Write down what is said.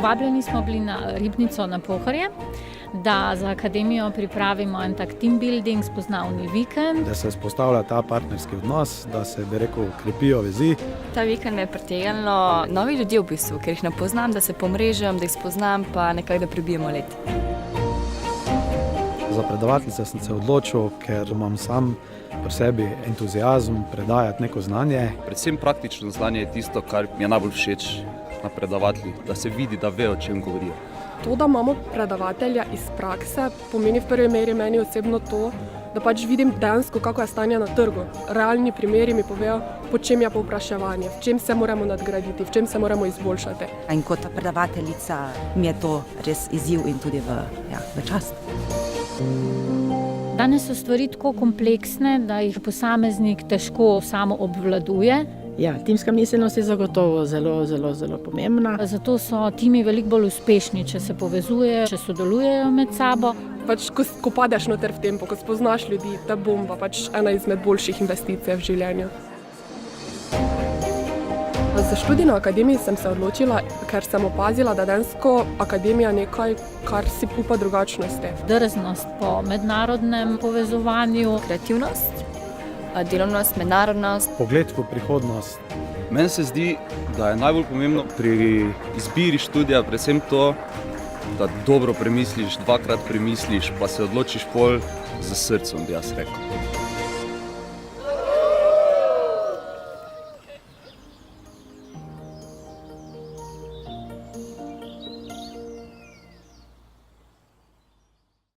Povabljeni smo bili na Ribnico na Pohorje, da za akademijo pripravimo en tak team building, spoznavni vikend. Da se vzpostavlja ta partnerski odnos, da se, bi rekel, krepijo vezi. Ta vikend me je pritegnilo novi ljudje v bistvu, ker jih ne poznam, da se pomrežem, da jih spoznam, pa nekako da prebijemo let. Za predavateljice sem se odločil, ker imam sam pri sebi entuziazem predajati neko znanje. Predvsem praktično znanje je tisto, kar mi je najbolj všeč na predavateljih, da se vidi, da ve, o čem govorijo. To, da imamo predavatelja iz prakse, pomeni v prvi meri meni osebno to, da pač vidim dejansko, kako je stanje na trgu. Realni primeri mi povejo, po čem je povpraševanje, v čem se moramo nadgraditi, v čem se moramo izboljšati. In kot predavateljica mi je to res izziv in tudi v čast. Danes so stvari tako kompleksne, da jih posameznik težko samo obvladuje. Ja, timska miselnost je zagotovo zelo pomembna. Zato so timi veliko bolj uspešni, če se povezujejo, če sodelujejo med sabo. Pač, ko padeš noter v tempo, ko spoznaš ljudi, ta bomba pač ena izmed boljših investicij v življenju. Za študij na akademiji sem se odločila, ker sem opazila, da dejansko akademija nekaj, kar si upa drugačnosti. Drznost po mednarodnem povezovanju. Kreativnost, delovnost, mednarodnost. Pogled v prihodnost. Meni se zdi, da je najbolj pomembno pri izbiri študija predvsem to, da dobro premisliš, dvakrat premisliš, pa se odločiš pol z srcem, bi jaz rekel.